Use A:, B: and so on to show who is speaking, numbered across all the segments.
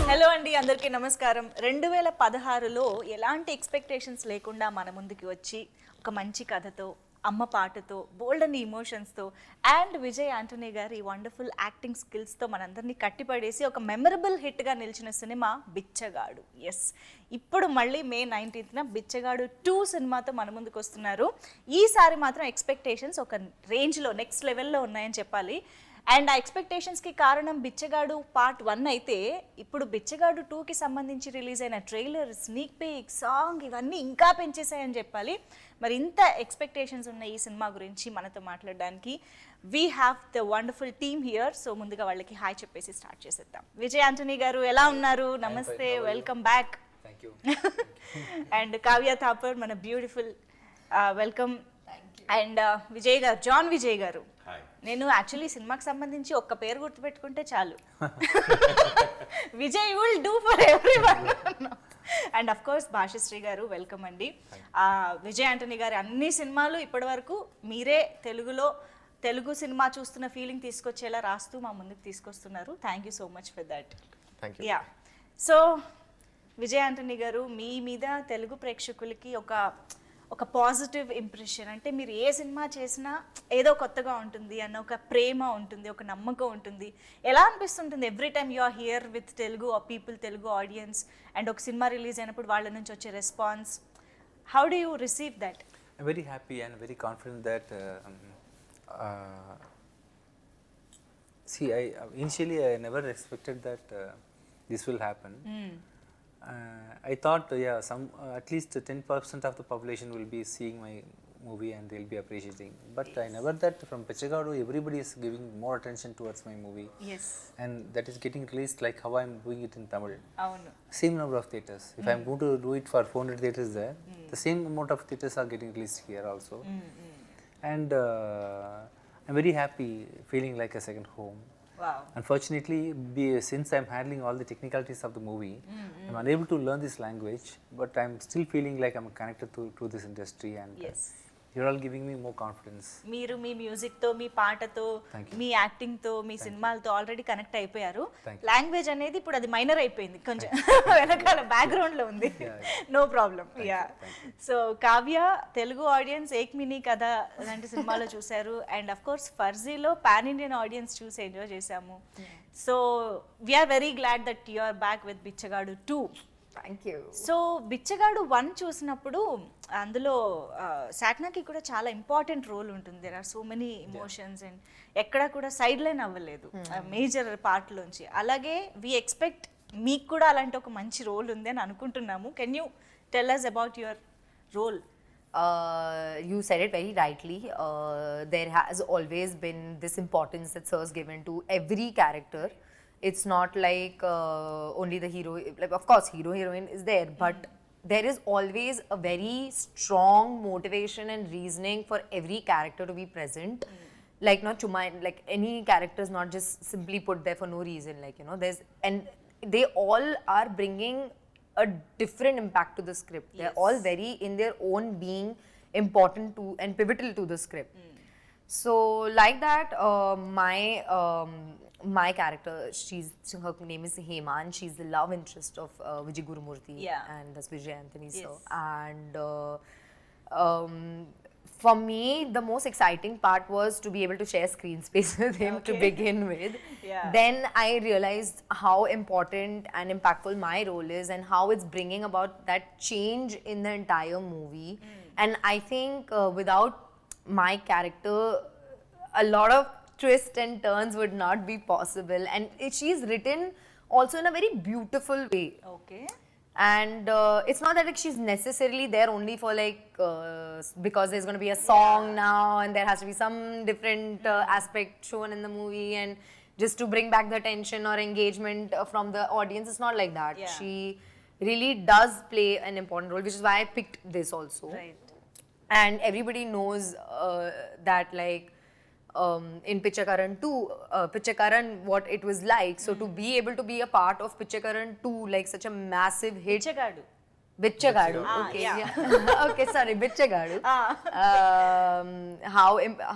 A: Hello అండి, అందరికీ నమస్కారం. 2016లో ఎలాంటి ఎక్స్పెక్టేషన్స్ లేకుండా మన ముందుకి వచ్చి ఒక మంచి కథతో, అమ్మ పాటతో, బోల్డ్ అండ్ ఇమోషన్స్తో అండ్ విజయ్ ఆంటనీ గారి వండర్ఫుల్ యాక్టింగ్ స్కిల్స్తో మనందరినీ కట్టిపడేసి ఒక మెమరబుల్ హిట్గా నిలిచిన సినిమా బిచ్చగాడు. ఎస్, ఇప్పుడు మళ్ళీ మే 19న బిచ్చగాడు 2 సినిమాతో మన ముందుకు వస్తున్నారు. ఈసారి మాత్రం ఎక్స్పెక్టేషన్స్ ఒక రేంజ్లో నెక్స్ట్ లెవెల్లో ఉన్నాయని చెప్పాలి. అండ్ ఆ ఎక్స్పెక్టేషన్స్కి కారణం బిచ్చగాడు పార్ట్ 1 అయితే, ఇప్పుడు బిచ్చగాడు 2కి సంబంధించి రిలీజ్ అయిన ట్రైలర్, స్నీక్ పీక్, సాంగ్ ఇవన్నీ ఇంకా పెంచేసాయని చెప్పాలి. మరి ఇంత ఎక్స్పెక్టేషన్స్ ఉన్న ఈ సినిమా గురించి మనతో మాట్లాడడానికి we have the wonderful team here. So ముందుగా వాళ్ళకి హాయ్ చెప్పేసి స్టార్ట్ చేసేద్దాం. విజయ్ ఆంటనీ గారు ఎలా ఉన్నారు? నమస్తే, welcome back. And Kavya Thapar, మన బ్యూటిఫుల్ వెల్కమ్. అండ్ విజయ్ గారు, జాన్ విజయ్ గారు. నేను యాక్చువల్లీ సినిమాకి సంబంధించి ఒక్క పేరు గుర్తుపెట్టుకుంటే చాలు, Vijay will do for everyone. And of course Bhashasri గారు, వెల్కమ్ అండి. విజయ్ ఆంటనీ గారి అన్ని సినిమాలు ఇప్పటి వరకు మీరే తెలుగు సినిమా చూస్తున్న ఫీలింగ్ తీసుకొచ్చేలా రాస్తూ మా ముందుకు తీసుకొస్తున్నారు. Thank you so much for that. Yeah, so Vijay Antony గారు, మీ మీద తెలుగు ప్రేక్షకులకి ఒక పాజిటివ్ ఇంప్రెషన్, అంటే మీరు ఏ సినిమా చేసినా ఏదో కొత్తగా ఉంటుంది అన్న ఒక ప్రేమ ఉంటుంది, ఒక నమ్మకం ఉంటుంది. ఎలా అనిపిస్తుంటుంది every time you are here with Telugu people, Telugu audience, and ఒక సినిమా రిలీజ్ అయినప్పుడు వాళ్ళ నుంచి వచ్చే response? How do you receive that?
B: I'm very happy and very confident that initially I never expected that this will happen. I thought at least 10% of the population will be seeing my movie and they'll be appreciating, but yes. I never that from Bichagadu everybody is giving more attention towards my movie.
A: Yes,
B: and that is getting released like how I'm doing it in Tamil.
A: Avunu.
B: Same number of theaters. If I'm going to do it for 400 theaters there, the same amount of theaters are getting released here also. And I'm very happy, feeling like a second home.
A: Wow.
B: Unfortunately, since I'm handling all the technicalities of the movie, I'm unable to learn this language, but I'm still feeling like I'm connected to this industry, and
A: yes,
B: you're all giving me more confidence.
A: మీరు మీ మ్యూజిక్తో, మీ పాటతో, మీ యాక్టింగ్తో, మీ సినిమాలతో already connect అయిపోయారు. Language అనేది ఇప్పుడు అది minor అయిపోయింది, కొంచెం వెనకాల బ్యాక్గ్రౌండ్లో ఉంది. No problem. Yeah, so Kavya, Telugu audience Ek Mini Katha లాంటి సినిమాలో చూశారు, అండ్ అఫ్ కోర్స్ ఫర్జీలో పాన్ ఇండియన్ ఆడియన్స్ చూసి ఎంజాయ్ చేశాము. So we are very glad that you are back with Bichagadu 2.
C: Thank you.
A: So బిచ్చగాడు 1 చూసినప్పుడు అందులో సాట్నాకి కూడా చాలా ఇంపార్టెంట్ రోల్ ఉంటుంది. There are so many emotions and ఎక్కడ కూడా సైడ్ లైన్ అవ్వలేదు మేజర్ పార్ట్లోంచి. అలాగే వి ఎక్స్పెక్ట్ మీకు కూడా అలాంటి ఒక మంచి రోల్ ఉంది అని అనుకుంటున్నాము. Can you tell us about your role?
C: You said it very rightly. There has always been this importance that Sir's given to every character. It's not like only the hero, like of course hero heroine is there, but there is always a very strong motivation and reasoning for every character to be present. Like not to mind, like any character is not just simply put there for no reason, like you know, there's, and they all are bringing a different impact to the script. Yes. They're all very in their own being important to and pivotal to the script. So like that, my character, her name is Hema, and she's the love interest of Vijay Gurumurthy, and that's Vijay Antony. Yes. So, and for me, the most exciting part was to be able to share screen space with him to begin with. Then I realized how important and impactful my role is, and how it's bringing about that change in the entire movie. And I think without my character, a lot of twists and turns would not be possible, and she's written also in a very beautiful way.
A: Okay.
C: And it's not that like she's necessarily there only for like because there's going to be a song now and there has to be some different aspect shown in the movie and just to bring back the attention or engagement from the audience. It's not like that. She really does play an important role, which is why I picked this also.
A: Right.
C: And everybody knows that like in Bichagadu 2, Bichagadu, what it was like. So to be able to be a part of Bichagadu 2, like such a massive hit. Bichagadu. Okay, yeah. Okay, sorry, Bichagadu.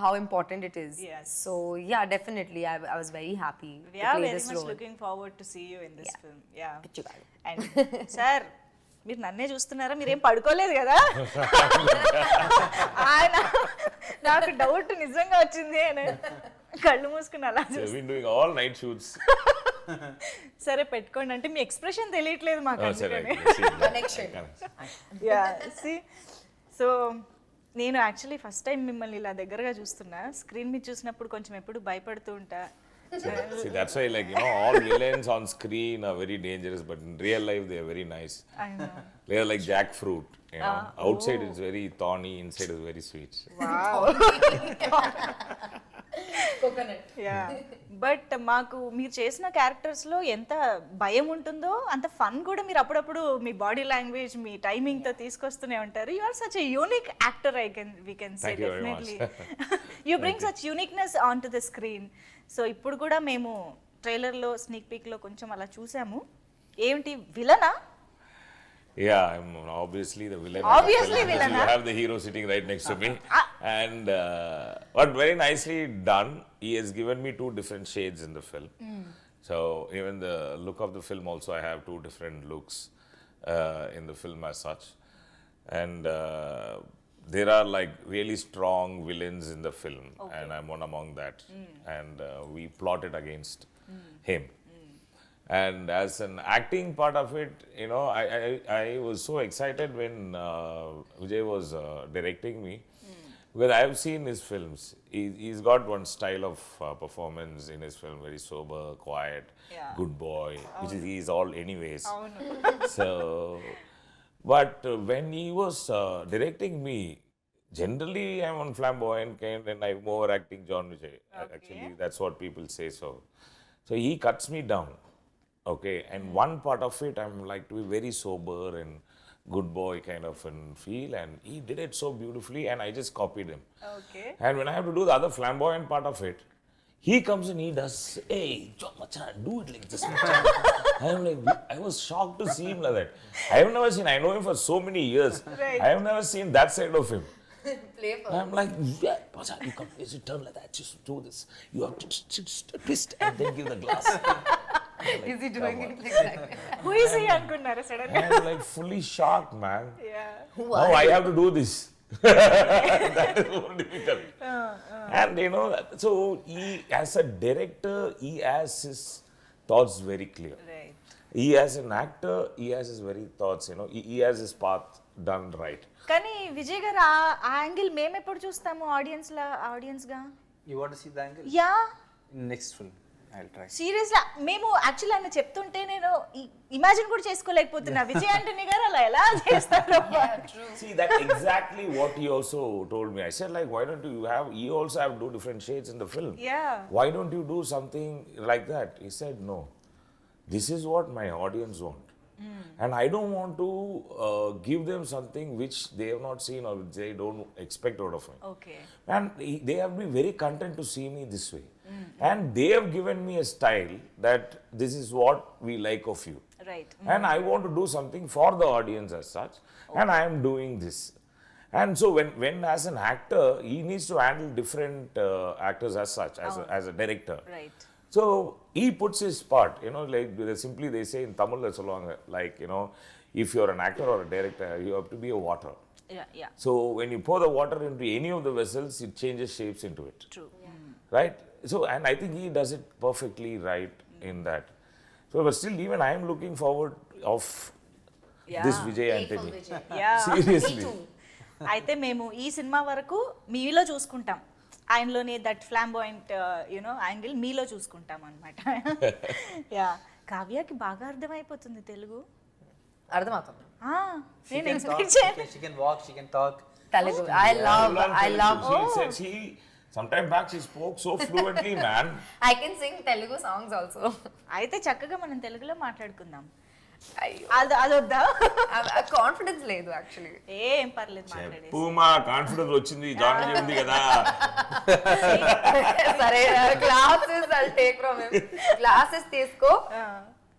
C: How important it is.
A: Yes.
C: So yeah, definitely, I was very happy
A: We
C: to
A: are
C: play
A: very
C: this
A: much
C: role.
A: looking forward to see you in this film. Yeah.
C: Bichagadu.
A: And sir మీరు నన్నే చూస్తున్నారా, మీరేం పడుకోలేదు కదా? ఆయన నాకు doubt నిజంగా వచ్చింది, అని కళ్ళు మూసుకుని అలా
D: We've been doing all night shoots.
A: సరే పెట్టుకోండి అంటే మీ ఎక్స్ప్రెషన్ తెలియట్లేదు మాకు.
D: Oh, sorry.
C: Connection.
A: Yeah see so నేను యాక్చువల్లీ ఫస్ట్ టైం మిమ్మల్ని ఇలా దగ్గరగా చూస్తున్నా. స్క్రీన్ మీద చూసినప్పుడు కొంచెం ఎప్పుడు భయపడుతూ ఉంటా.
D: See, that's why, like, you know, all villains on screen are very dangerous, but in real life they are very nice.
A: I know.
D: They are like jackfruit, you know. Outside it's very thorny, inside is very sweet.
C: Coconut.
A: Yeah but మాకు మీరు చేసిన characters లో ఎంత భయం ఉంటుందో అంత fun కూడా మీరు అప్పుడప్పుడు మీ బాడీ లాంగ్వేజ్ మీ టైమింగ్ తో తీసుకొస్తూనే ఉంటారు. You are such a unique actor, we can say
D: Thank you very
A: definitely. You bring such uniqueness on to the screen. So ఇప్పుడు కూడా మేము ట్రైలర్ లో స్నీక్ పీక్ లో కొంచెం అలా చూసాము. ఏంటి విలనా?
D: Yeah, I'm obviously the villain.
A: Obviously villain,
D: You
A: huh?
D: have the hero sitting right next to me. And but very nicely done. He has given me two different shades in the film. So even the look of the film also, I have two different looks in the film as such. And there are like really strong villains in the film. And I'm one among that. And we plotted against him. And as an acting part of it, you know, I was so excited when Vijay was directing me, because I have seen his films. He's got one style of performance in his film, very sober, quiet, good boy, which is he's all anyways. So, but when he was directing me, generally I'm on flamboyant kind and I'm overacting John Vijay. Actually, that's what people say so. So he cuts me down. Okay, and one part of it I'm like to be very sober and good boy kind of and feel, and he did it so beautifully and I just copied him.
A: Okay.
D: And when I have to do the other flamboyant part of it, he comes and he does, hey, John Machan, do it like this. I'm like, I was shocked to see him like that. I have never seen, I know him for so many years.
A: Right.
D: I have never seen that side of him.
C: Playful.
D: I'm like, yeah, Machan, you come, you turn like that, just do this. You have to twist and then give the glass.
C: Is he doing it like that?
A: Who is he అనుకున్నారా sudden గా?
D: I'm like fully shocked, man.
A: Yeah.
D: Now I have to do this. That is more difficult. And you know, so he, as a director, he has his thoughts very clear.
A: Right.
D: He as an actor, he has his very thoughts, you know, he has his path done right.
A: కానీ విజయ్ గారు ఆ angle మేము ఎప్పుడు చూస్తాము audience గా?
B: You want to see the angle?
A: Yeah
B: In next film, I'll try.
A: Seriously మేము actually ఆయన చెప్తుంటే నేను ఇమాజిన్ కూడా చేసుకోలేకపోతున్నా విజయ్ ఆంటనీ గారు అలా ఎలా చేస్తారు.
D: See, that exactly what he also told me. I said, like, why don't you have, you also have to do different shades in the film.
A: Yeah.
D: Why don't you do something like that? He said, no, this is what my audience want. And I don't want to give them something which they have not seen or which they don't expect out of me.
A: Okay.
D: And they have been very content to see me this way. And they have given me a style that this is what we like of you.
A: Right.
D: And I want to do something for the audience as such. And I am doing this. And so when as an actor, he needs to handle different actors as such, as a director.
A: Right.
D: So he puts his part, you know, like simply they say in Tamil, so long, like, you know, if you're an actor or a director, you have to be a water.
A: Yeah
D: So when you pour the water into any of the vessels, it changes shapes into it.
A: True.
D: Right? So, and I think he does it perfectly right in that. So, but still, even I am looking forward of this Vijay Antony.
A: Yeah.
D: Seriously.
A: అయితే మేము ఈ cinema వరకు మీలో చూసుకుంటాం, ఆయనలోని that flamboyant you know angle మీలో చూసుకుంటాం అనమాట. యా కావ్యకి బాగా అర్థమైపోతుంది తెలుగు.
C: అర్థమవుతుంది.
A: నేను ఎక్స్పెక్ట్ చేయను.
B: She can walk, she can talk.
C: Telugu. I love.
D: She said sometime back she spoke so fluently, man.
C: I can sing Telugu songs also.
A: అయితే చక్కగా మనం తెలుగులో మాట్లాడుకుందాం.
C: అయ్యో,
A: అదొద్దా?
C: కాన్ఫిడెన్స్ లేదు యాక్చువల్లీ.
A: ఏం పర్లేదు మాట్లాడేసి.
D: పూమా కాన్ఫిడెన్స్ వచ్చింది, జాన్ చెప్పింది కదా.
C: సరే classes I'll take from him. Classes తీసుకో,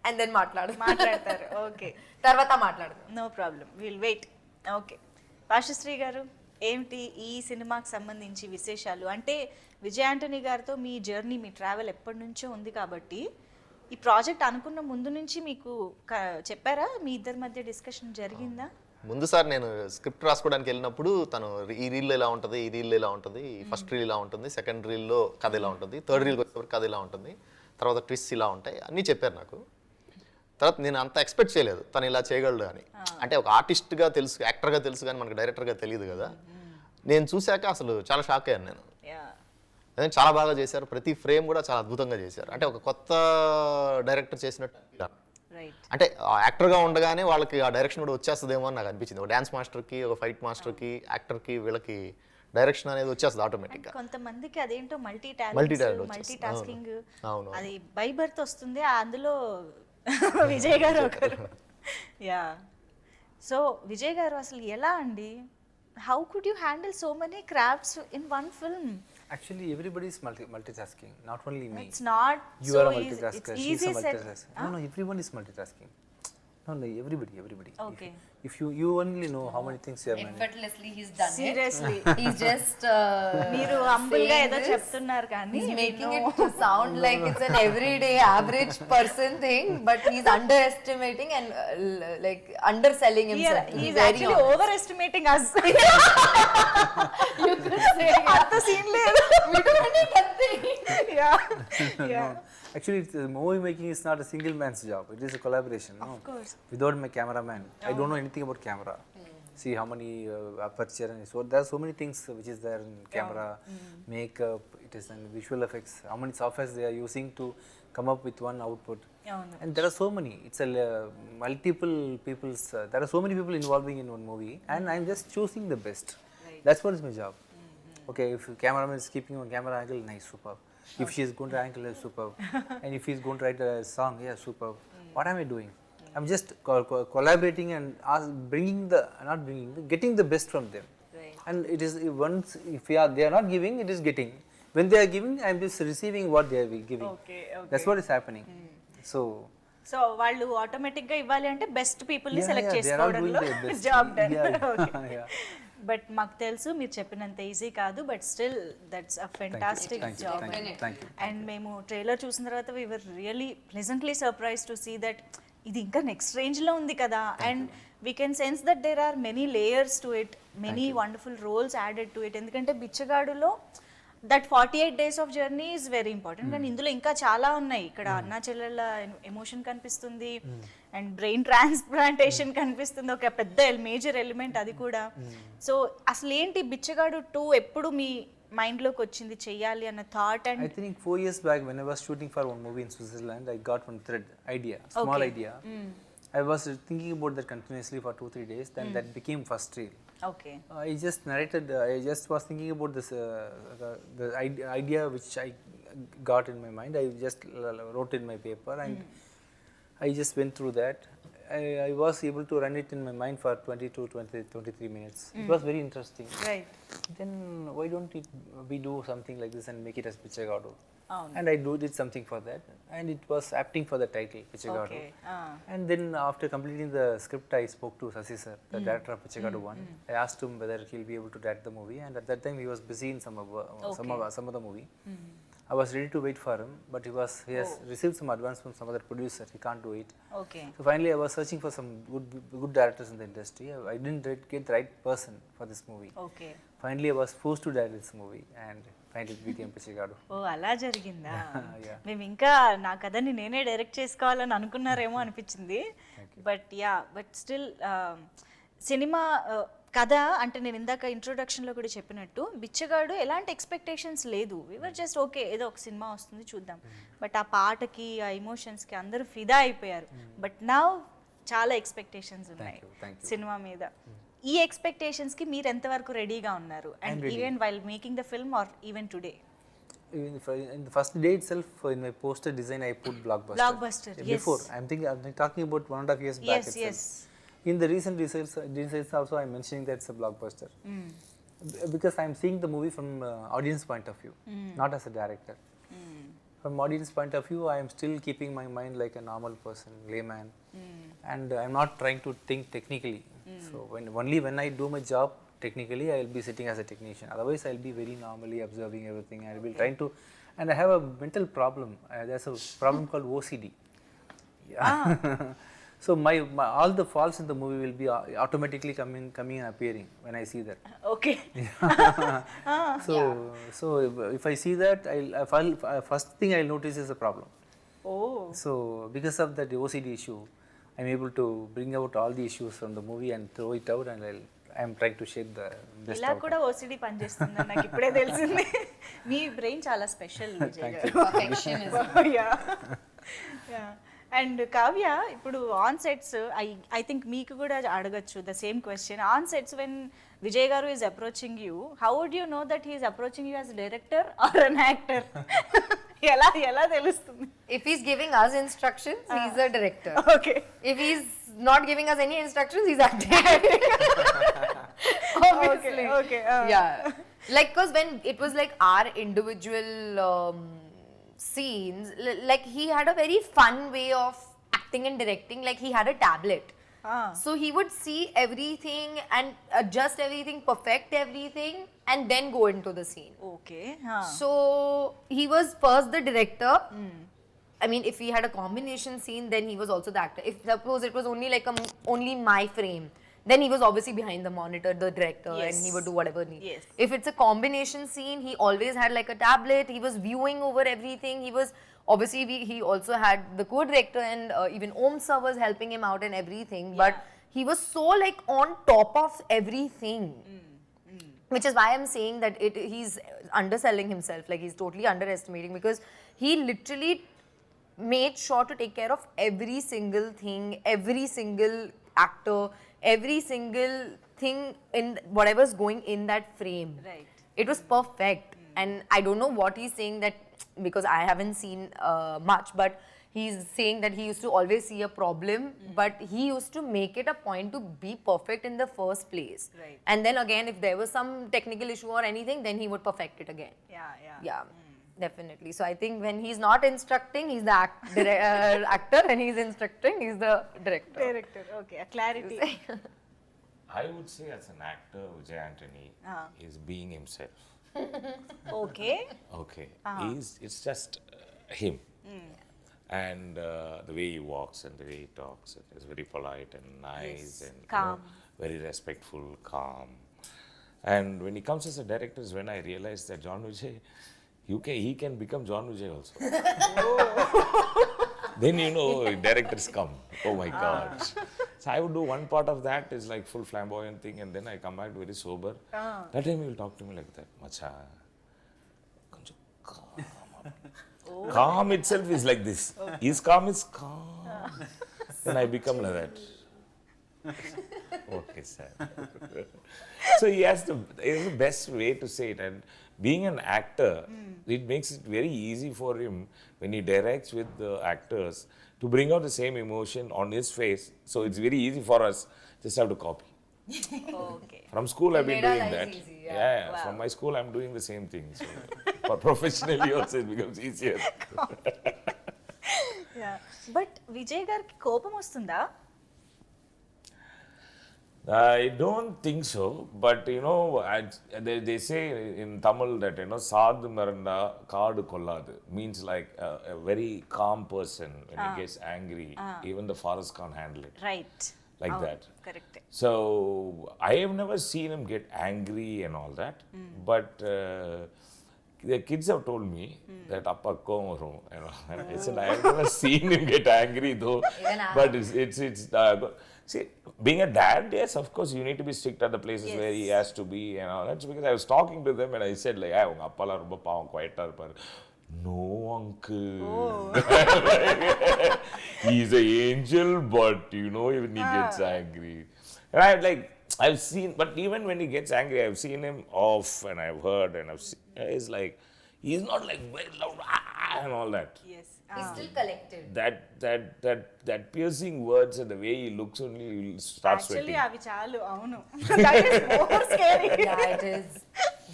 C: and then
A: మాట్లాడతారు. ఓకే,
C: తర్వాత మాట్లాడదాం.
A: No problem, will wait. Okay, Pashasri గారు, ఏమిటి ఈ సినిమాకి సంబంధించి విశేషాలు? అంటే విజయ్ ఆంటనీ గారితో మీ జర్నీ, మీ ట్రావెల్ ఎప్పటి నుంచో ఉంది కాబట్టి ఈ ప్రాజెక్ట్ అనుకున్న ముందు నుంచి మీకు చెప్పారా? మీ ఇద్దరి మధ్య డిస్కషన్ జరిగిందా?
E: ముందు సార్ నేను స్క్రిప్ట్ రాసుకోవడానికి వెళ్ళినప్పుడు తను ఈ రీల్ ఇలా ఉంటుంది, ఈ రీల్ ఇలా ఉంటుంది, ఫస్ట్ రీల్ ఇలా ఉంటుంది, సెకండ్ రీల్లో కథ ఇలా ఉంటుంది, థర్డ్ రీల్కి వచ్చేవరకు కథ ఇలా ఉంటుంది, తర్వాత ట్విస్ట్ ఇలా ఉంటాయి అన్నీ చెప్పారు నాకు. తర్వాత నేను అంత ఎక్స్పెక్ట్ చేయలేదు తను ఇలా చేయగలడు అని. అంటే ఒక ఆర్టిస్ట్గా తెలుసు, యాక్టర్గా తెలుసు, కానీ మనకు డైరెక్టర్గా తెలియదు కదా. నేను చూశాక అసలు చాలా షాక్ అయ్యాను నేను. చాలా బాగా చేశారు, ప్రతి ఫ్రేమ్ కూడా చాలా అద్భుతంగా చేశారు. అంటే ఒక కొత్త డైరెక్టర్ చేసినట్టు అంటే యాక్టర్గా ఉండగానే వాళ్ళకి ఆ డైరెక్షన్ కూడా వచ్చేస్తుందేమో అని నాకు అనిపించింది. ఒక డ్యాన్స్ మాస్టర్కి, ఒక ఫైట్ మాస్టర్కి, యాక్టర్కి వీళ్ళకి డైరెక్షన్ అనేది వచ్చేస్తుంది ఆటోమేటిక్గా.
A: కొంతమందికి అదేంటో మల్టీ టాస్కింగ్, అది బై బర్త్ వస్తుంది. అందులో విజయ్ గారు ఒకరు. యా, సో విజయ్ గారు అసలు ఎలా అండి, how could you handle so many crafts in one film?
B: Actually, everybody is multitasking, not only me.
A: It's not
B: you
A: so
B: are a
A: easy.
B: multitasker,
A: It's
B: she's
A: easy
B: a multitasker. No, everyone is multitasking. No, everybody.
A: Okay.
B: If you only know how many things you have managed.
C: Effortlessly he's done
A: Seriously.
C: it. He's just
A: మీరు humble గా ఏదో చెప్తున్నారు కానీ
C: he's making it to sound like it's an everyday average person thing, but he's underestimating and like underselling himself.
A: He's actually overestimating us.
C: You could say
A: అంత scene లేదు.
C: we don't need nothing.
A: Yeah.
B: Actually, movie making is not a single man's job. It is a collaboration.
A: Of course.
B: Without my cameraman, I don't know anything about camera. See how many aperture and so there are so many things which is there in camera, makeup, it is and visual effects. How many softwares they are using to come up with one output. And there are so many. It's a multiple people's. There are so many people involving in one movie, and I'm just choosing the best. That's what is my job. Okay, if cameraman is keeping on camera angle, nice, superb. If she is going to angle, superb. And if he is going to write a song, yeah, superb. What am I doing? I'm just collaborating and getting the best from them.
A: Right.
B: And it is once if they are not giving, it is getting. When they are giving, I'm just receiving what they are giving.
A: Okay.
B: That's what is happening. So
A: వాళ్ళు automatic గా ఇవ్వాలి అంటే best people ని select
B: they are all doing
A: చేసుకోవడంలో
B: their best.
A: Job done.
B: Yeah.
A: But మాకు తెలుసు మీరు చెప్పినంత ఈజీ కాదు, but still that's a fantastic job.
B: Thank you.
A: And మేము ట్రైలర్ చూసిన తర్వాత we were really pleasantly surprise to see that ఇది ఇంకా నెక్స్ట్ రేంజ్ లో ఉంది కదా. And we can sense that there are many layers to it, many wonderful roles added to it. ఎందుకంటే బిచ్చగాడులో that 48 days of journey is very important. కానీ ఇందులో ఇంకా చాలా ఉన్నాయి. ఇక్కడ అన్నా చెల్లెళ్ళ ఎమోషన్ కనిపిస్తుంది, అండ్ బ్రెయిన్ ట్రాన్స్ప్లాంటేషన్ కనిపిస్తుంది, ఒక పెద్ద మేజర్ ఎలిమెంట్ అది కూడా. సో అసలు ఏంటి బిచ్చగాడు 2 ఎప్పుడు మీ మైండ్ లోకి వచ్చింది చెయ్యాలి అన్న thought? And
B: I think 4 years back when I was shooting for one movie in Switzerland, I got one small idea. I was thinking about that continuously for 2-3 days, then that became first reel.
A: Okay.
B: I just narrated, I just was thinking about this, the idea which I got in my mind. I just wrote in my paper and I just went through that. I was able to run it in my mind for 23 minutes. It was very interesting.
A: Right.
B: Then why don't we do something like this and make it as Bichagadu?
A: అవును.
B: And I did something for that, and it was apting for the title Bichagadu.
A: Okay.
B: And then after completing the script, I spoke to Sasi sir, the director of Bichagadu 1. I asked him whether he'll be able to direct the movie, and at that time he was busy in some other movie. I was ready to wait for him, but he has received some advance from some other producer. He can't do it.
A: Okay.
B: So finally, I was searching for some good directors in the industry. I didn't get the right person for this movie.
A: Okay.
B: Finally, I was forced to direct this movie, and finally it became Bichagadu.
A: ఓ అలా జరిగిందా?
B: Yeah.
A: మేము ఇంకా నా కథని నేనే direct చేసుకోవాలని అనుకున్నారేమో అనిపించింది. But still cinema కథ అంటే నేను ఇందాక ఇంట్రొడక్షన్లో కూడా చెప్పినట్టు బిచ్చగాడు ఎలాంటి ఎక్స్పెక్టేషన్స్ లేదు. వివర్ జస్ట్ ఓకే ఏదో ఒక సినిమా వస్తుంది చూద్దాం. బట్ ఆ పాటకి ఆ ఎమోషన్స్కి అందరూ ఫిదా అయిపోయారు. బట్ నా చాలా ఎక్స్పెక్టేషన్స్ ఉన్నాయి సినిమా మీద. ఈ ఎక్స్పెక్టేషన్స్కి మీరు ఎంతవరకు రెడీగా ఉన్నారు? And even while making the film or even today?
B: In the first day itself, in my poster design, I put blockbuster.
A: Blockbuster, yes.
B: Before, I'm talking about 1.5 years back itself.
A: Yes.
B: In the recent results also, I'm mentioning that it's a blockbuster. Because I'm seeing the movie from audience point of view, not as a director. from audience point of view, I am still keeping my mind like a normal person, layman, and I'm not trying to think technically. So only when I do my job technically, I will be sitting as a technician. Otherwise, I'll be very normally observing everything. I will be trying to, and I have a mental problem. There's a problem called OCD. Yeah. So my all the faults in the movie will be automatically coming and appearing when I see that.
A: Okay.
B: So if I see that, first thing I'll notice is a problem.
A: Oh.
B: So because of that OCD issue, I'm able to bring out all the issues from the movie and throw it out, and I'm trying to shape the best
A: ఇలా
B: outcome.
A: కూడా OCD పనిచేస్తుందని నాకు ఇప్పుడే తెలిసింది. మీ brain చాలా special Vijay గారు. And Kavya, ఇప్పుడు on sets I think మీకు కూడా అడగచ్చు the same question. On sets when Vijay గారు is approaching you, how would you know that he's approaching you as director or an actor? ఎలా తెలుస్తుంది?
C: If he's giving us instructions, he's a director.
A: Okay.
C: If he's not giving us any instructions, he's acting. Obviously.
A: Okay.
C: Yeah. Like, because when it was like our individual scenes, like he had a very fun way of acting and directing. Like he had a tablet. So he would see everything and adjust everything, perfect everything, and then go into the scene.
A: Okay.
C: So he was first the director. I mean, if we had a combination scene, then he was also the actor. If suppose it was only like only my frame, then he was obviously behind the monitor, the director, and he would do whatever need.
A: Yes.
C: If it's a combination scene, he always had like a tablet. He was viewing over everything. He was obviously he also had the co-director, and even Om sir was helping him out and everything. But he was so like on top of everything. Which is why I'm saying that he's underselling himself, like he's totally underestimating, because he literally made sure to take care of every single thing, every single actor, every single thing in whatever's going in that frame.
A: Right.
C: It was perfect. And I don't know what he's saying, that because I haven't seen much, but he's saying that he used to always see a problem, but he used to make it a point to be perfect in the first place.
A: Right.
C: And then again, if there was some technical issue or anything, then he would perfect it again. Yeah, definitely. So I think when he's not instructing, he's the actor. When he's instructing, he's the director.
A: Director. Okay. A clarity.
D: I would say as an actor, Vijay Antony is being himself.
A: Okay.
D: Okay. It's just him. And the way he walks and the way he talks, it is very polite and nice, and
A: calm.
D: very respectful, calm. And when he comes as a director is when I realized that John Vijay, he can become John Vijay also. Then directors come. Oh my God. So I would do one part of that is like full flamboyant thing, and then I come back very sober. That time he will talk to me like that. Macha, konjam calm. Calm itself is like this. His calm is calm. Then I become like that. Okay, sir. So he has the best way to say it. And being an actor, it makes it very easy for him when he directs with the actors to bring out the same emotion on his face. So it's very easy for us, just have to copy.
A: Okay.
D: From school I've been
C: Made our
D: doing
C: lives
D: that.
C: easy,
D: Yeah. From my school I'm doing the same thing. So for professionally also it becomes easier.
A: But Vijay గారికి కోపం వస్తుందా?
D: I don't think so, but they say in Tamil that Saad Maranda Kaadu Kolladu means like a very calm person when he gets angry, even the forest can't handle it.
A: Right.
D: Like that.
A: Correct.
D: So I have never seen him get angry and all that, but the kids have told me that appa kom varum, and I said I have never seen him get angry though. But it's see, being a dad, yes, of course you need to be strict at the places where he has to be and all. That's because I was talking to them and I said like, unga appa la romba paavam quiet ah irupar. No, uncle. He's an angel, but even he gets angry. And I've seen, but even when he gets angry, I've seen him off and I've heard and I've seen, it's like, he's not like very loud and all that.
A: Yes.
C: He's still collected.
D: That piercing words and the way he looks only, you'll start
A: Actually,
D: sweating.
A: అవి చాలు, అవును. That is more scary.
C: Yeah, it is.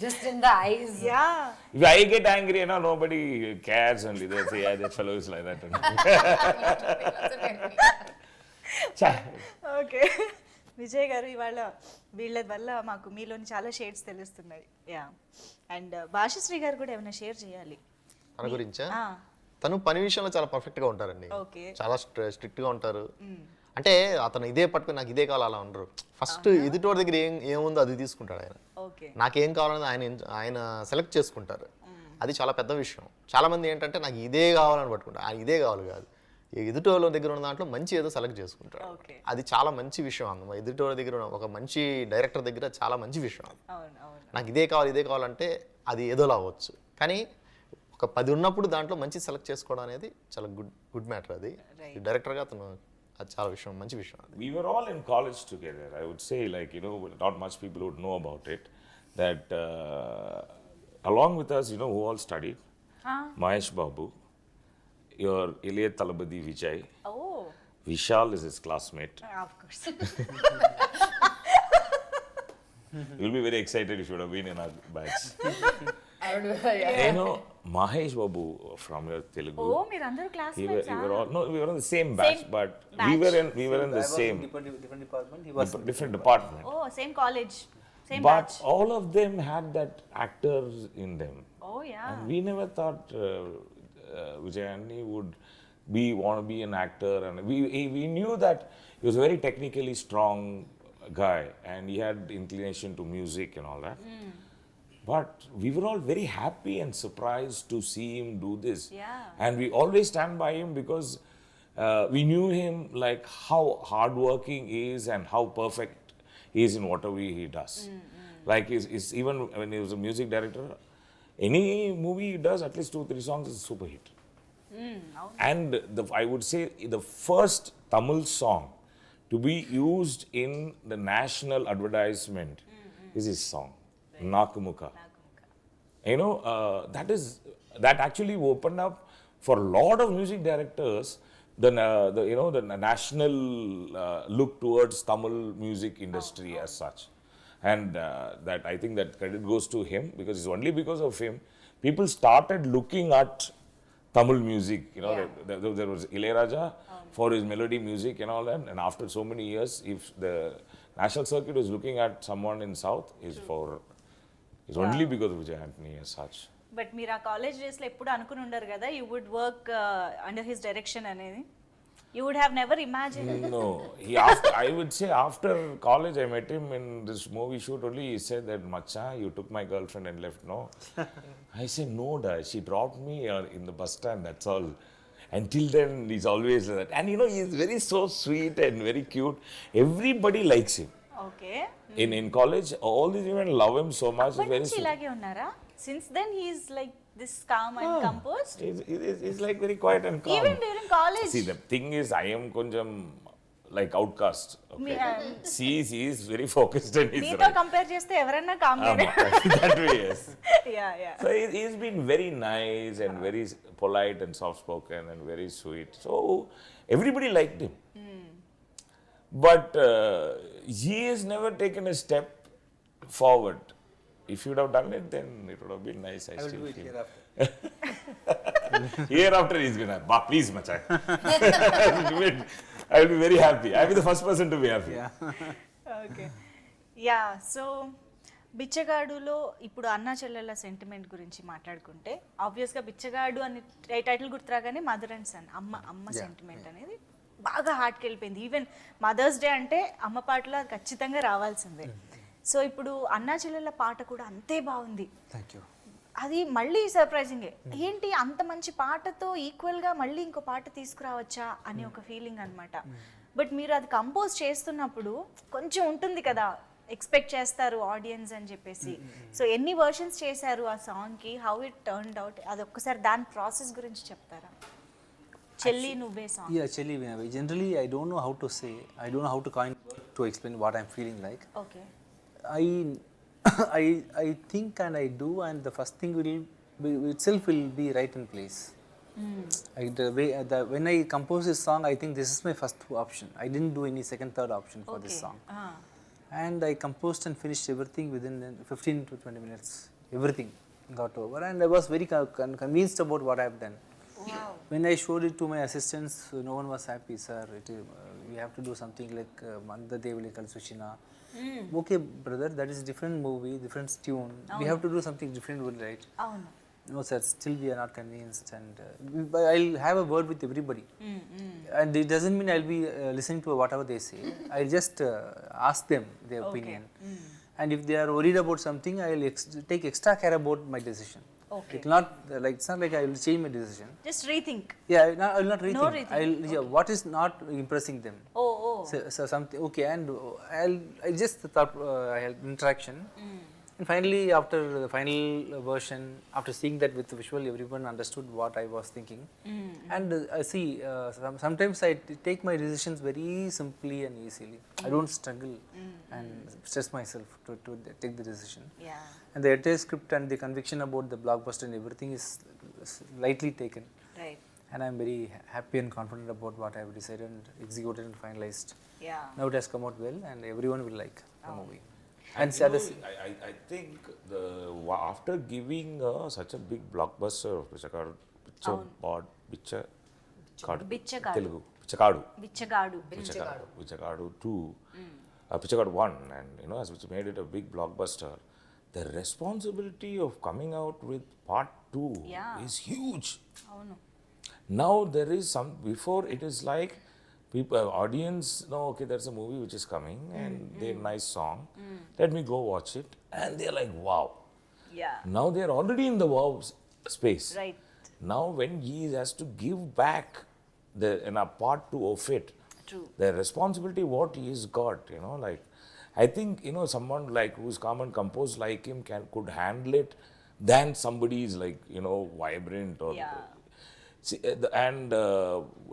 C: Just in the eyes.
A: Yeah.
D: If I get angry, nobody cares only. They say, yeah, that fellow is like that.
A: Okay Vijay గారు ఇవాళ వీళ్ళ వల్ల మాకు మీలోని చాలా షేడ్స్ తెలుస్తున్నాయి. యా అండ్ భాషశ్రీ గారు కూడా ఏమైనా షేర్ చేయాలి
E: తన గురించా? తను పని విషయంలో చాలా పర్ఫెక్ట్ గా ఉంటారండి. చాలా స్ట్రిక్ట్ గా ఉంటారు. అంటే అతను ఇదే పట్టుకుని నాకు ఇదే కావాలి అలా ఉండరు. ఫస్ట్ ఎదుటోడి దగ్గర ఏముందో అది తీసుకుంటాడు ఆయన. నాకేం కావాలని ఆయన సెలెక్ట్ చేసుకుంటారు. అది చాలా పెద్ద విషయం. చాలా మంది ఏంటంటే నాకు ఇదే కావాలని పట్టుకుంటారు. ఆయన ఇదే కావాలి కాదు, ఎదుటోళ్ళ దగ్గర ఉన్న దాంట్లో మంచి ఏదో సెలెక్ట్ చేసుకుంటాడు. అది చాలా మంచి విషయం అన్న. ఎదుటోళ్ళ దగ్గర ఒక మంచి డైరెక్టర్ దగ్గర చాలా మంచి విషయం. నాకు ఇదే కావాలంటే అది ఏదోలా అవ్వచ్చు, కానీ ఒక 10 ఉన్నప్పుడు దాంట్లో మంచి సెలెక్ట్ చేసుకోవడం అనేది చాలా గుడ్ మ్యాటర్. అది డైరెక్టర్గా అతను అది చాలా విషయం, మంచి విషయం.
D: We were all in college together. I would say, like, not much people would know about it. That along with us, who all studied? Mahesh Babu, your Ilayat Talabadi Vijay.
A: Oh.
D: Vishal is his classmate.
A: Of course.
D: You'll be very excited if you would have been in our batch.
C: I would, yeah.
D: Mahesh Babu from your Telugu.
A: Oh, మీరందరూ classmates.
D: We were on the same batch, but we were in the same
B: different department. He was
D: different department.
A: Oh, same college, same
D: But
A: batch.
D: all of them had that actors in them.
A: Oh yeah.
D: And we never thought Vijay Antony would want to be an actor, and we knew that he was a very technically strong guy and he had inclination to music and all that. But we were all very happy and surprised to see him do this.
A: Yeah.
D: And we always stand by him because we knew him, like how hardworking he is and how perfect he is in whatever he does. Like is even when he was a music director, any movie he does, at least 2-3 songs is a super hit. And I would say the first Tamil song to be used in the national advertisement is his song, Nakumuka. That actually opened up for a lot of music directors the national look towards Tamil music industry as such. And that I think that credit goes to him, because it's only because of him people started looking at Tamil music. There was Ilayaraja for his melody music and all that, and after so many years, if the national circuit was looking at someone in South, it's only because of Vijay Antony as such.
A: But మీరు ఆ college డేస్లో ఎప్పుడు అనుకుని ఉండరు కదా you wood work under his direction అనేది? You would have never imagined.
D: No, I would say after college I met him in this movie shoot only. He said that, Macha, you took my girlfriend and left. No, I said no, da. She dropped me in the bus stand. That's all. Until then, he's always like that. And he's very so sweet and very cute. Everybody likes him.
A: Okay.
D: In college, all these women love him so much.
A: But
D: Very sweet.
A: ఇలాగే ఉన్నారా? Since then he is like this calm and composed.
D: He's like very quiet and calm.
A: Even during college.
D: See, the thing is, I am konjam like outcast. Okay. He is very focused and he's
A: మీతో compare చేస్తే ఎవరైనా com
D: that way, yes.
A: yeah.
D: So he's been very nice and very polite and soft spoken and very sweet. So everybody liked him. But he has never taken a step forward. If you would have done it, then it would have been nice. I will do it hereafter. Hereafter he's gonna, please, Macha. I will be very happy. I will be the first person to be happy.
A: Okay. Yeah, so బిచ్చగాడులో ఇప్పుడు అన్నా చెల్లెళ్ళ sentiment గురించి మాట్లాడుకుంటే ఆబ్వియస్గా బిచ్చగాడు అని title గుర్తురాగానే mother and sun అమ్మ sentiment అనేది బాగా హార్ట్కి వెళ్ళిపోయింది. ఈవెన్ మదర్స్ డే అంటే అమ్మ పాటలో అది ఖచ్చితంగా రావాల్సిందే. సో ఇప్పుడు అన్నా చెల్లెళ్ళ పాట కూడా అంతే బాగుంది.
B: Thank you.
A: అది మళ్ళీ సర్ప్రైజింగే. ఏంటి అంత మంచి పాటతో ఈక్వల్గా మళ్ళీ ఇంకో పాట తీసుకురావచ్చా అని ఒక ఫీలింగ్ అనమాట. బట్ మీరు అది కంపోజ్ చేస్తున్నప్పుడు కొంచెం ఉంటుంది కదా, ఎక్స్పెక్ట్ చేస్తారు ఆడియన్స్ అని చెప్పేసి. సో ఎన్ని వర్షన్స్ చేశారు ఆ సాంగ్కి, హౌ ఇట్ టర్న్డ్ అవుట్, అది ఒక్కసారి దాని ప్రాసెస్ గురించి చెప్తారా? చెల్లి నువ్వే song.
B: Yeah, Chelli Nuve. Generally, I don't know how to say, I don't know how to coin to explain what I'm feeling like.
A: Okay.
B: I think and I do, and the first thing itself will be right in place. When I compose this song, I think this is my first option. I didn't do any second, third option for this song. And I composed and finished everything within 15 to 20 minutes. Everything got over, and I was very convinced about what I have done.
A: Wow.
B: When I showed it to my assistants, no one was happy, sir. We have to do something like Manda Devali Kalsushina. Okay, brother, that is different movie, different tune. We have to do something different, right?
A: అవును.
B: No, sir, still we are not convinced, and I'll have a word with everybody. And it doesn't mean I'll be listening to whatever they say. I'll just ask them their opinion. And if they are worried about something, I'll take extra care about my decision.
A: Okay.
B: It's not like I will change my decision.
A: Just rethink.
B: Yeah, I will not rethink.
A: No rethink.
B: Yeah, what is not impressing them?
A: Oh.
B: So something, okay, and I just thought I had interaction. And finally, after the final version, after seeing that with the visual, everyone understood what I was thinking. And sometimes I take my decisions very simply and easily. I don't struggle and stress myself to take the decision.
A: Yeah.
B: And the entire script and the conviction about the blockbuster and everything is lightly taken.
A: Right.
B: And I'm very happy and confident about what I have decided and executed and finalized.
A: Yeah.
B: Now it has come out well, and everyone will like the movie.
D: And
B: And
D: I think after giving such a big blockbuster of Bichagadu,
A: Bichagadu.
D: Bichagadu 2, Bichagadu 1, and as which made it a big blockbuster, the responsibility of coming out with part 2 is huge.
A: అవును.
D: Now there is before it is like audience know, okay, there's a movie which is coming and they nice song, let me go watch it, and they're like, wow.
A: Yeah.
D: Now they're already in the wow space.
A: Right.
D: Now when he has to give back in a part 2 of it,
A: True.
D: the responsibility what he has got, like I think someone like who's calm and composed like him could handle it than somebody is like vibrant or see,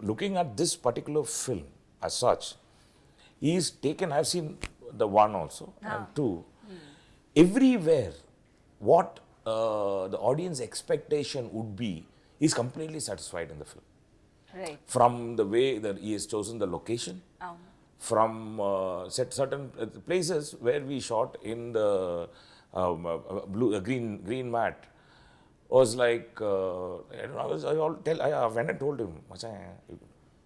D: looking at this particular film as such, he's taken, I've seen the 1 also and 2, everywhere what the audience expectation would be, he's completely satisfied in the film.
A: Right.
D: From the way that he has chosen the location, from certain places where we shot in the green mat, was like, when I told him,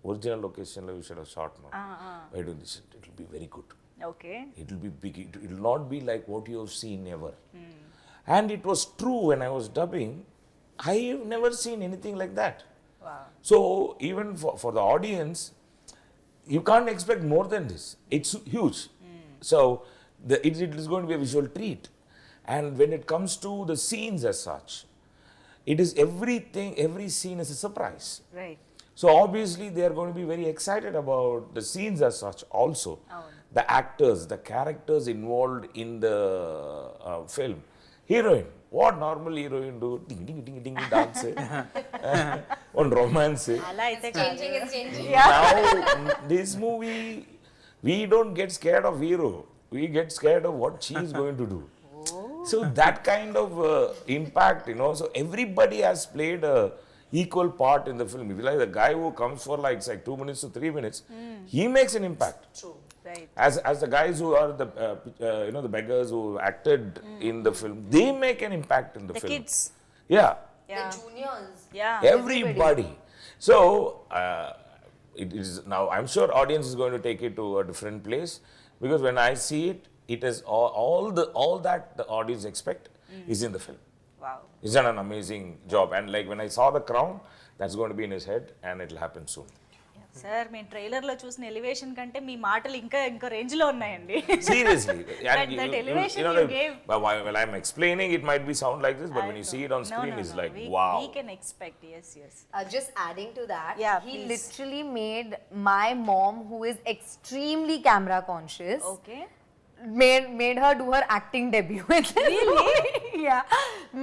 D: original location we should have shot now. Why do this? It will be very good.
A: Okay.
D: It will be big. It will not be like what you have seen ever. And it was true when I was dubbing. I have never seen anything like that.
A: Wow.
D: So even for the audience, you can't expect more than this. It's huge. So it is going to be a visual treat. And when it comes to the scenes as such, it is everything, every scene is a surprise.
A: Right.
D: So obviously they are going to be very excited about the scenes as such also. The actors, the characters involved in the film. Heroine, what normal heroine do? Ding, ding, ding, ding, dance. On romance.
A: అలా అయితే
C: Changing is changing.
D: Now, this movie, we don't get scared of hero. We get scared of what she is going to do. So that kind of impact, so everybody has played a equal part in the film. If you like the guy who comes for like 2 minutes to 3 minutes, he makes an impact.
A: True. Right.
D: As the guys who are the the beggars who acted in the film, they make an impact in the film.
A: The kids.
D: Yeah.
C: The juniors.
A: Yeah.
D: Everybody. So it is now. I'm sure audience is going to take it to a different place, because when I see it, it is all that the audience expect is in the film.
A: Wow.
D: It's done an amazing job, and like when I saw the crown, that's going to be in his head, and it will happen soon.
A: Sir మీ ట్రైలర్లో చూసిన elevation కంటే మీ మాటలు ఇంకా రేంజ్లో ఉన్నాయండి.
D: Seriously. And
A: that elevation you
D: like,
A: gave.
D: While I'm explaining, it might be sound like this, but when you see it on screen, it's like, wow.
A: We can expect, yes.
C: Just adding to that,
A: Yeah,
C: he
A: please.
C: literally made my mom, who is extremely camera conscious,
A: Okay.
C: made her do her acting debut. Really? Yeah.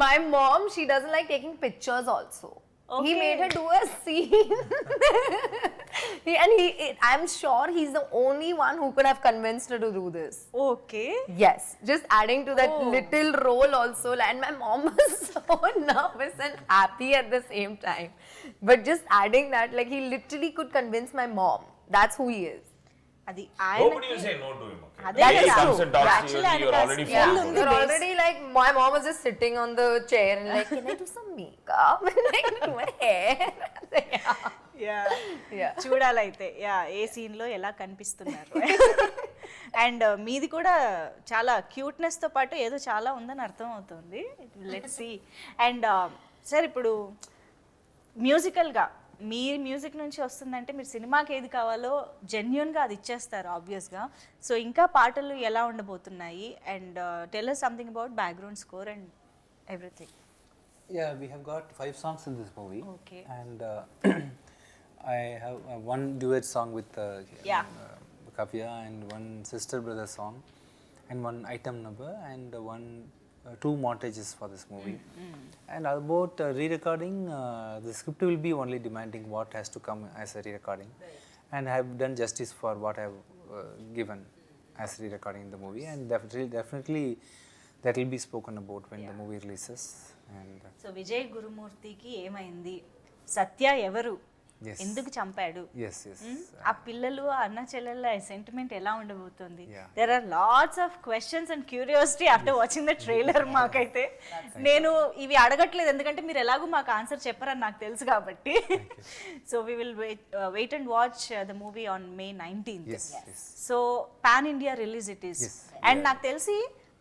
C: My mom, she doesn't like taking pictures also. He
A: Okay.
C: made her do a scene. I'm sure he's the only one who could have convinced her to do this.
A: Okay.
C: Yes, just adding to that little role also, and my mom was so nervous and happy at the same time. But just adding that, like, he literally could convince my mom. That's who he is.
A: అది
D: Nobody will
A: ఆయన
D: say no to him. Okay?
A: అదే
D: The day he
A: కదా.
D: comes and talks to you,
A: Actually,
D: and you're
A: ఆయనకి
D: already
A: ఆ
D: falling
A: skill
D: for
A: ఉంది.
D: him.
C: You're already like, my mom was just sitting on the chair and like, can I do some makeup? Like, do my hair. Yeah.
A: చూడాలైతే yeah ఏ scene లో ఎలా కనిపిస్తున్నారు. And మీది కూడా చాలా క్యూట్నెస్ తో పాటు ఏదో చాలా ఉందని అర్థం అవుతుంది. Let's see. అండ్ సార్ ఇప్పుడు మ్యూజికల్గా మీ మ్యూజిక్ నుంచి వస్తుందంటే మీరు సినిమాకి ఏది కావాలో జెన్యున్గా అది ఇచ్చేస్తారు ఆబ్వియస్గా. సో ఇంకా పాటలు ఎలా ఉండబోతున్నాయి and tell us something about background score and everything.
B: Yeah, we have got 5 songs in this movie.
A: Okay.
B: And I have one duet song with Kavya, and one sister brother song, and one item number, and two montages for this movie. And about re-recording, the script will be only demanding what has to come as a re-recording, and I have done justice for what I have given as re-recording in the movie, and definitely that will be spoken about when the movie releases. And
A: so Vijay గురుమూర్తికి ఏమైంది, సత్య ఎవరు,
B: Yes.
A: ఎందుకు చంపాడు,
B: yes.
A: ఆ పిల్లలు ఆ అన్న చెల్లెళ్ళ సెంటిమెంట్ ఎలా ఉండబోతుంది.
B: Yeah.
A: There are lots of questions and curiosity after watching the trailer. మాకైతే నేను ఇవి అడగట్లేదు ఎందుకంటే మీరు ఎలాగో మాకు ఆన్సర్ చెప్పరని నాకు తెలుసు కాబట్టి. So we will wait and watch the movie on May 19th.
B: Yes.
A: So pan India release it is.
B: Yes.
A: And నాకు తెలిసి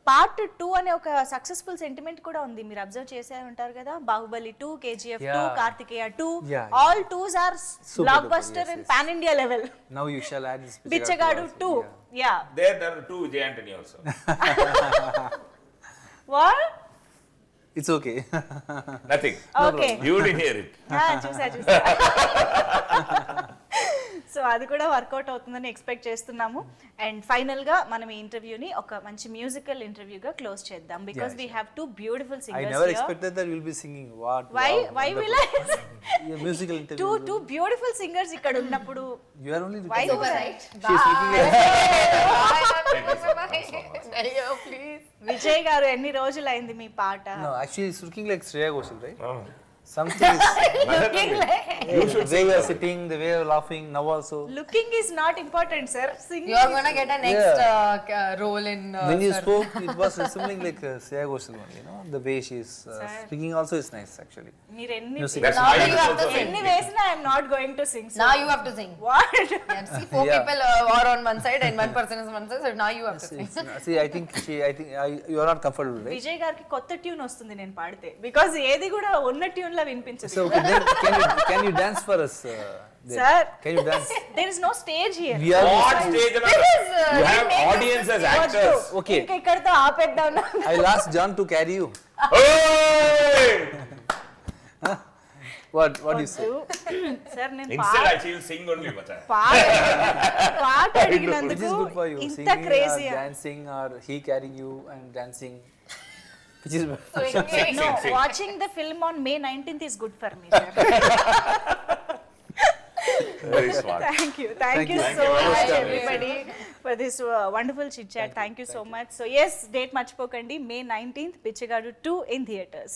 A: పార్ట్ 2 అనే ఒక సక్సెస్ఫుల్ సెంటిమెంట్ కూడా ఉంది. మీరు అబ్జర్వ్ చేసే ఉంటారు కదా, Baahubali 2, KGF 2,
B: Yeah.
A: Karthikeya 2,
B: Yeah.
A: all 2s are
B: Super
A: block
B: duper,
A: buster
B: yes,
A: in
B: yes.
A: pan India level.
B: Now you shall add this
A: Bichagadu
B: also.
A: 2.
B: Yeah.
A: Yeah.
D: There are two Vijay Antony also.
A: What?
B: It's okay.
D: Nothing.
A: Okay.
D: You didn't hear it.
A: చూసా. So అది కూడా work out అవుతుందని expect చేస్తున్నాము. And ఫైనల్గా మనం ఈ ఇంటర్వ్యూని ఒక మంచి మ్యూజికల్ ఇంటర్వ్యూగా క్లోజ్ చేద్దాం. Because we have 2 beautiful
B: I
A: singers
B: never expected that we'll be singing. What?
A: Why
B: wow,
A: will I?
B: Yeah, musical interview.
A: Two beautiful singers ఇక్కడ ఉన్నప్పుడు
B: You are only
A: why
B: looking
A: do
B: at
A: I?
B: She's looking at
C: Please.
A: Vijay గారు ఎన్ని రోజులైంది మీ పాట?
B: No, actually it's looking like Shreya Ghoshal, right?
D: Oh.
B: Something is
D: You
B: the way you are sitting, the way you are laughing now also.
A: Looking is not important sir.
C: You are gonna get a next role in.
B: When you
C: sir.
B: spoke, it was resembling like Shreya Ghoshal one, you know. The way she is speaking also is nice actually.
A: మీరు ఎన్ని
B: Music.
D: That's
C: Now
D: why
C: you
D: it's
C: have to
D: also
C: sing.
A: ఎన్ని వేసినా I'm not going to sing.
C: Now you have to sing.
A: What?
C: Yeah, see, 4
B: Yeah.
C: people are on one side and 1 person is on one side. So now you have to sing.
B: See, I think you are not comfortable, right?
A: Vijay గారికి కొత్త tune వస్తుంది నేను పాడితే, because ఏది కూడా ఉన్న tune లా వినిపించదు.
B: So okay, then can you dance for us? Then?
A: Sir.
B: Can you dance?
A: There is no stage here.
B: We are
D: What stage am I? You have audience as actors.
B: okay.
A: ఇంకా ఇక్కడతో ఆపేద్దాం.
B: I'll ask John to carry you.
D: Hey!
B: What do you say?
A: Sir నేను
D: Instead, I will sing only, macha.
A: పాట
B: Which
A: అడిగినందుకు
B: is good for you?
A: ఇంత
B: Singing or
A: crazy.
B: dancing or he carrying you and dancing? Which is
A: No,
D: sing.
A: watching the film on May 19th is good for me, sir.
D: Very smart.
A: Thank you
B: Thank
A: so
B: you.
A: much
B: Welcome.
A: everybody for this wonderful chit chat. Thank you so much. So yes, date మర్చిపోకండి, May 19th, Bichagadu 2 in theaters.